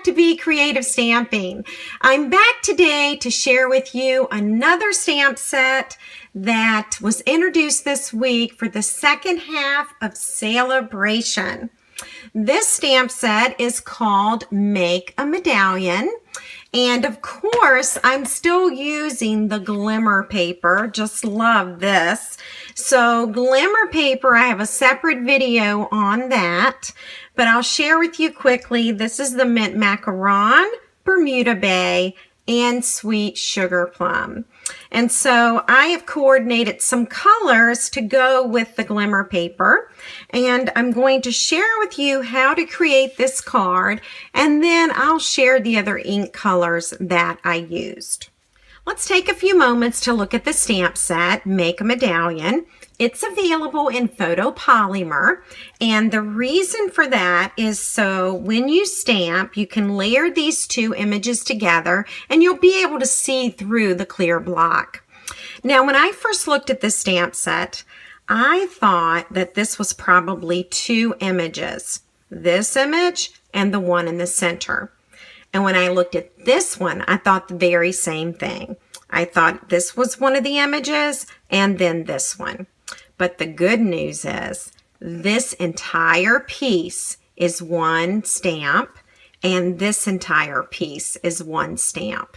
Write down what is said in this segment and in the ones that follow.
to Be Creative Stamping. I'm back today to share with you another stamp set that was introduced this week for the second half of Sale-A-Bration. This stamp set is called Make a Medallion. And of course, I'm still using the glimmer paper. Just love this. So glimmer paper, I have a separate video on that, but I'll share with you quickly. This is the Mint Macaron, Bermuda Bay, and Sweet Sugar Plum. And so I have coordinated some colors to go with the glimmer paper, and I'm going to share with you how to create this card, and then I'll share the other ink colors that I used. Let's take a few moments to look at the stamp set, Make a Medallion. It's available in photopolymer, and the reason for that is so when you stamp, you can layer these two images together and you'll be able to see through the clear block. Now, when I first looked at this stamp set, I thought that this was probably two images, this image and the one in the center. And when I looked at this one, I thought the very same thing. I thought this was one of the images and then this one. But the good news is this entire piece is one stamp and this entire piece is one stamp.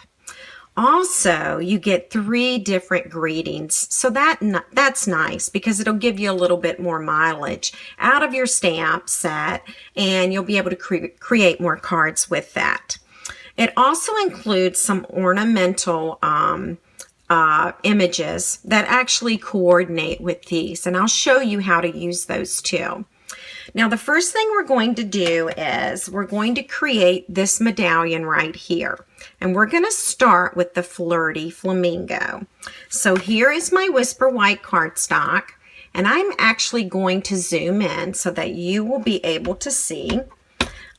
Also, you get 3 different greetings, so that's nice because it'll give you a little bit more mileage out of your stamp set and you'll be able to create more cards with that. It also includes some ornamental images that actually coordinate with these, and I'll show you how to use those too. Now, the first thing we're going to do is we're going to create this medallion right here, and we're going to start with the Flirty Flamingo. So here is my Whisper White cardstock, and I'm actually going to zoom in so that you will be able to see.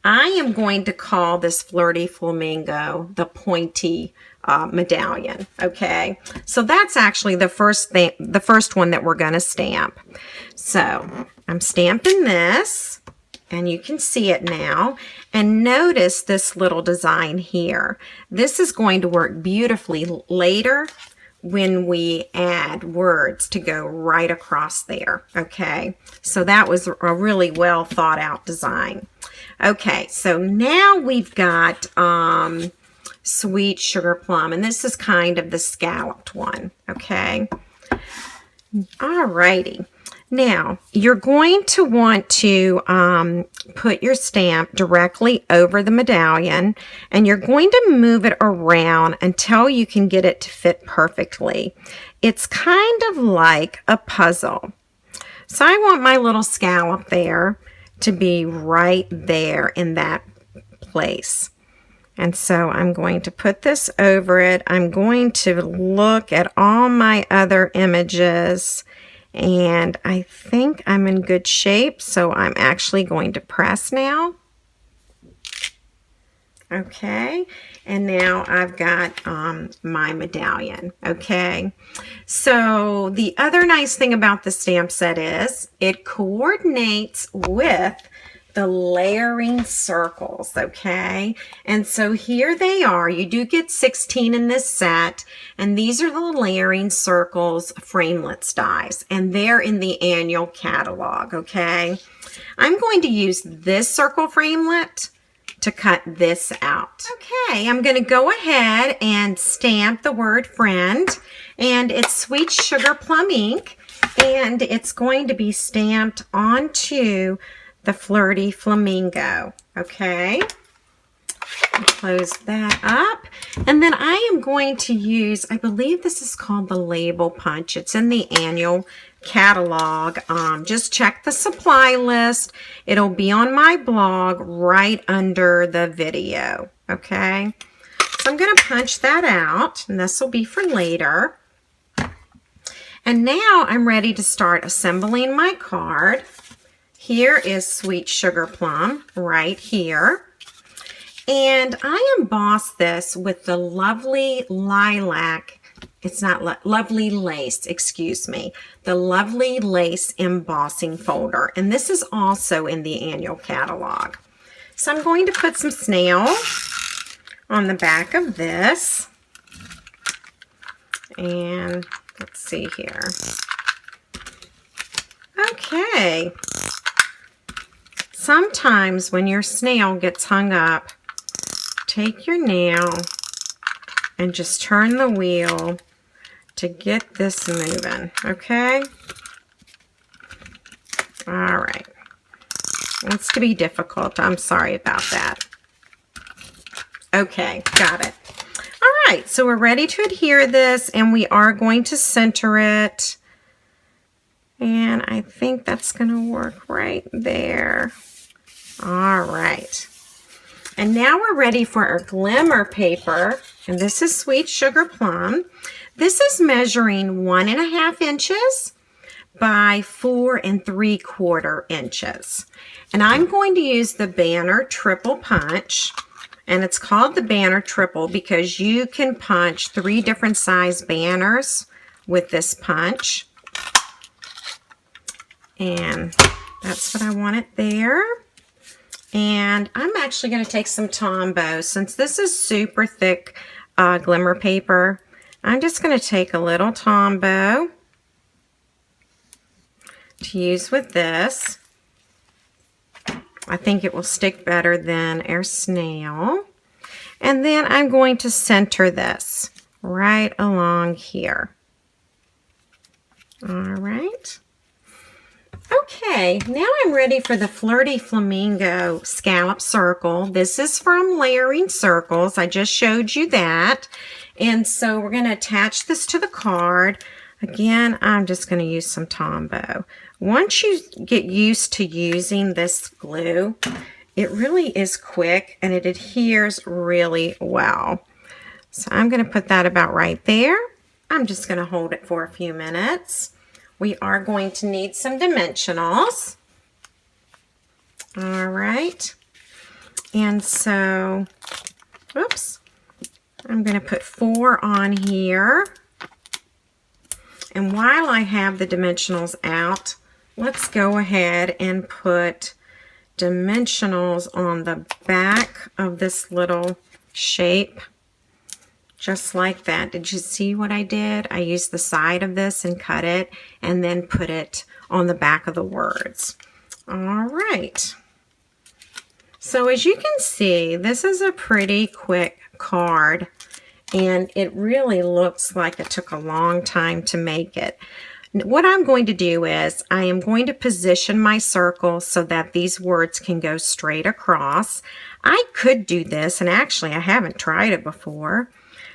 I am going to call this Flirty Flamingo the Pointy Medallion. Okay, so that's actually the first one that we're going to stamp. So I'm stamping this, and you can see it now. And notice this little design here. This is going to work beautifully later when we add words to go right across there. Okay, so that was a really well thought out design. Okay, so now we've got Sweet Sugar Plum, and this is kind of the scalloped one. Okay, alrighty. Now you're going to want to put your stamp directly over the medallion, and you're going to move it around until you can get it to fit perfectly. It's kind of like a puzzle. So I want my little scallop there to be right there in that place. And so I'm going to put this over it. I'm going to look at all my other images, and I think I'm in good shape. So I'm actually going to press now. Okay, and now I've got my medallion. Okay, so the other nice thing about the stamp set is it coordinates with the layering circles. Okay, and so here they are. You do get 16 in this set, and these are the layering circles framelits dies, and they're in the annual catalog. Okay, I'm going to use this circle framelit to cut this out. Okay, I'm going to go ahead and stamp the word friend, and it's Sweet Sugar Plum ink, and it's going to be stamped onto the Flirty Flamingo. Okay, close that up, and then I am going to use, I believe this is called the label punch. It's in the annual catalog. Just check the supply list. It'll be on my blog right under the video. Okay, so I'm going to punch that out, and this will be for later. And now I'm ready to start assembling my card. Here is Sweet Sugar Plum right here. And I embossed this with the lovely lilac, it's not lovely lace, excuse me, the lovely lace embossing folder. And this is also in the annual catalog. So I'm going to put some snail on the back of this. And let's see here. Okay. Sometimes when your snail gets hung up, take your nail and just turn the wheel to get this moving, okay? All right. Wants to be difficult. I'm sorry about that. Okay, got it. All right, so we're ready to adhere this, and we are going to center it. And I think that's going to work right there. All right. And now we're ready for our glimmer paper. And this is Sweet Sugar Plum. This is measuring 1.5 inches by 4 3/4 inches. And I'm going to use the Banner Triple Punch. And it's called the Banner Triple because you can punch 3 different size banners with this punch. And that's what I wanted there. And I'm actually going to take some Tombow. Since this is super thick glimmer paper, I'm just going to take a little Tombow to use with this. I think it will stick better than our snail. And then I'm going to center this right along here. All right. Okay, now I'm ready for the Flirty Flamingo Scallop Circle. This is from Layering Circles. I just showed you that. And so we're going to attach this to the card. Again, I'm just going to use some Tombow. Once you get used to using this glue, it really is quick and it adheres really well. So I'm going to put that about right there. I'm just going to hold it for a few minutes. We are going to need some dimensionals. All right. And so, oops, I'm going to put 4 on here. And while I have the dimensionals out, let's go ahead and put dimensionals on the back of this little shape. Just like that. Did you see what I did? I used the side of this and cut it and then put it on the back of the words. All right. So as you can see, this is a pretty quick card and it really looks like it took a long time to make it. What I'm going to do is I am going to position my circle so that these words can go straight across. I could do this, and actually I haven't tried it before.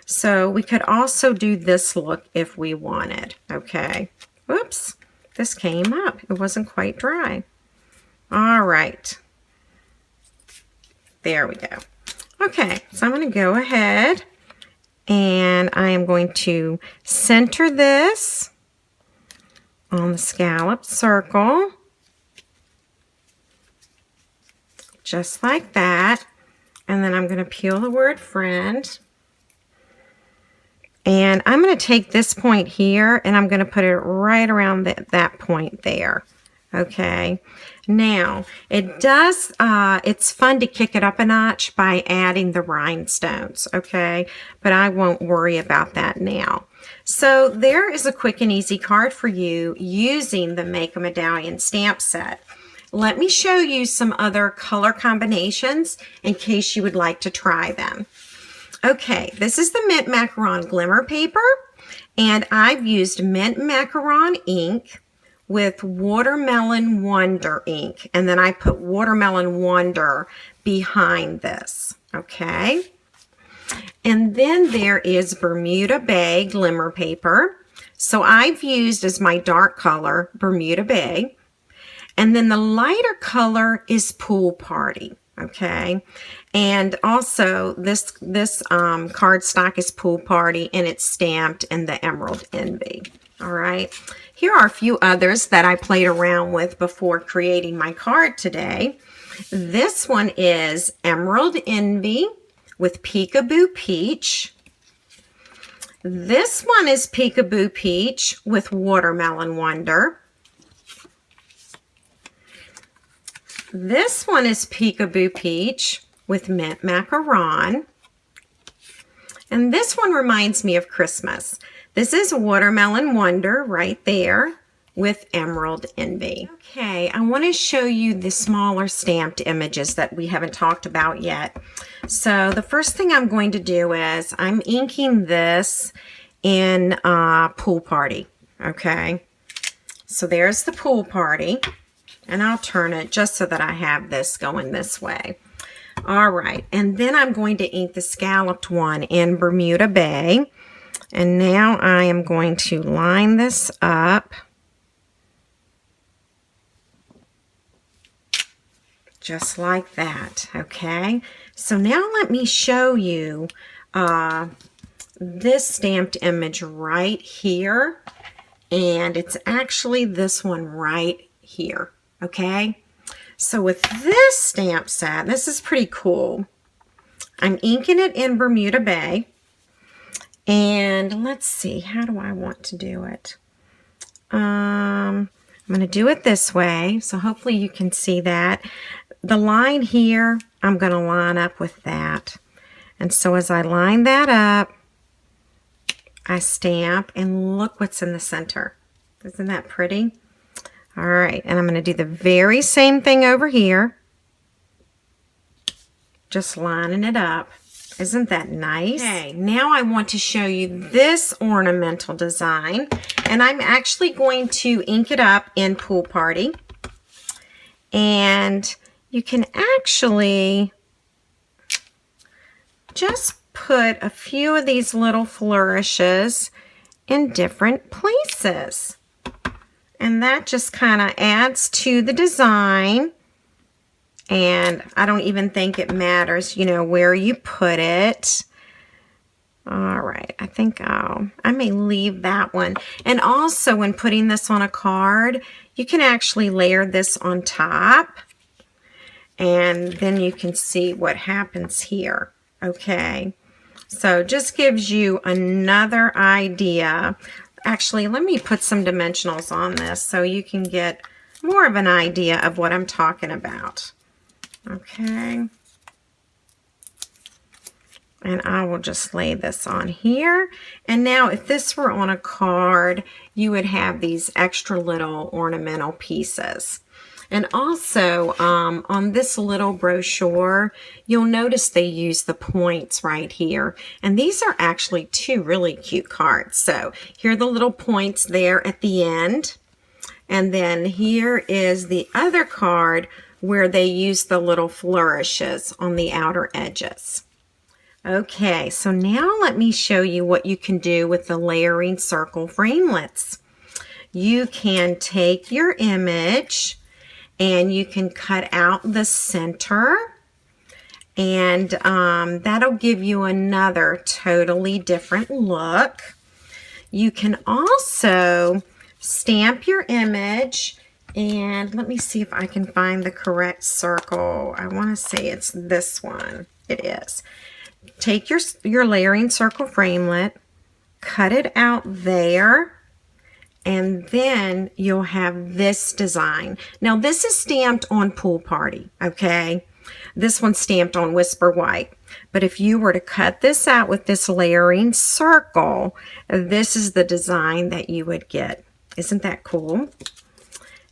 So we could also do this look if we wanted. Okay. Whoops. This came up. It wasn't quite dry. All right. There we go. Okay. So I'm going to go ahead and I am going to center this on the scallop circle. Just like that. And then I'm going to peel the word friend. And I'm going to take this point here and I'm going to put it right around that point there. Okay. Now, it's fun to kick it up a notch by adding the rhinestones. Okay. But I won't worry about that now. So there is a quick and easy card for you using the Make a Medallion Stamp Set. Let me show you some other color combinations in case you would like to try them. Okay, this is the Mint Macaron Glimmer Paper, and I've used Mint Macaron ink with Watermelon Wonder ink, and then I put Watermelon Wonder behind this, okay? And then there is Bermuda Bay Glimmer Paper. So I've used as my dark color Bermuda Bay, and then the lighter color is Pool Party. Okay, and also this cardstock is Pool Party and it's stamped in the Emerald Envy. All right, here are a few others that I played around with before creating my card today. This one is Emerald Envy with Peekaboo Peach. This one is Peekaboo Peach with Watermelon Wonder. This one is Peekaboo Peach with mint macaron. And this one reminds me of Christmas. This is Watermelon Wonder right there with Emerald Envy. Okay, I want to show you the smaller stamped images that we haven't talked about yet. So the first thing I'm going to do is I'm inking this in Pool Party. Okay, so there's the Pool Party, and I'll turn it just so that I have this going this way. All right, and then I'm going to ink the scalloped one in Bermuda Bay. And now I am going to line this up just like that, okay? So now let me show you this stamped image right here, and it's actually this one right here, okay? So with this stamp set, this is pretty cool. I'm inking it in Bermuda Bay, and let's see, how do I want to do it? I'm going to do it this way, so hopefully you can see that. The line here, I'm going to line up with that. And so as I line that up, I stamp, and look what's in the center. Isn't that pretty? All right, and I'm going to do the very same thing over here. Just lining it up. Isn't that nice? Okay, now I want to show you this ornamental design, and I'm actually going to ink it up in Pool Party. And you can actually just put a few of these little flourishes in different places. And that just kind of adds to the design. And I don't even think it matters, you know, where you put it. All right, I think I may leave that one. And also when putting this on a card, you can actually layer this on top. And then you can see what happens here. Okay, so just gives you another idea. Actually, let me put some dimensionals on this so you can get more of an idea of what I'm talking about. Okay. And I will just lay this on here. And now if this were on a card, you would have these extra little ornamental pieces. And also on this little brochure, you'll notice they use the points right here. And these are actually two really cute cards. So here are the little points there at the end. And then here is the other card where they use the little flourishes on the outer edges. Okay, so now let me show you what you can do with the layering circle framelits. You can take your image and you can cut out the center, and that'll give you another totally different look. You can also stamp your image, and let me see if I can find the correct circle. I want to say it's this one. It is. Take your layering circle framelit, cut it out there, and then you'll have this design. Now this is stamped on Pool Party, okay? This one's stamped on Whisper White. But if you were to cut this out with this layering circle, this is the design that you would get. Isn't that cool?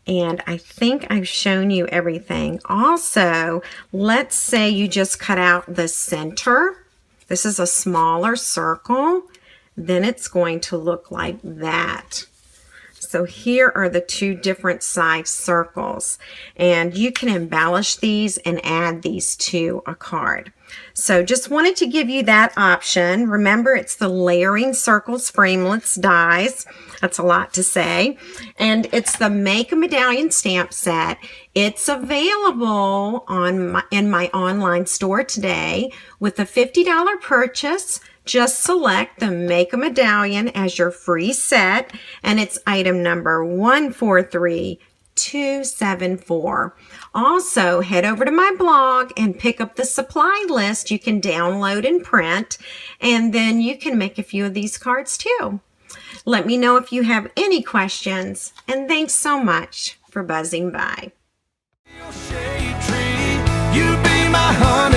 And I think I've shown you everything. Also, let's say you just cut out the center. This is a smaller circle. Then it's going to look like that. So here are the two different size circles, and you can embellish these and add these to a card. So just wanted to give you that option. Remember, it's the layering circles framelits dies. That's a lot to say. And it's the Make a Medallion Stamp Set. It's available in my online store today with a $50 purchase. Just select the Make a Medallion as your free set, and it's item number 143274. Also, head over to my blog and pick up the supply list you can download and print, and then you can make a few of these cards too. Let me know if you have any questions, and thanks so much for buzzing by. You be my honey.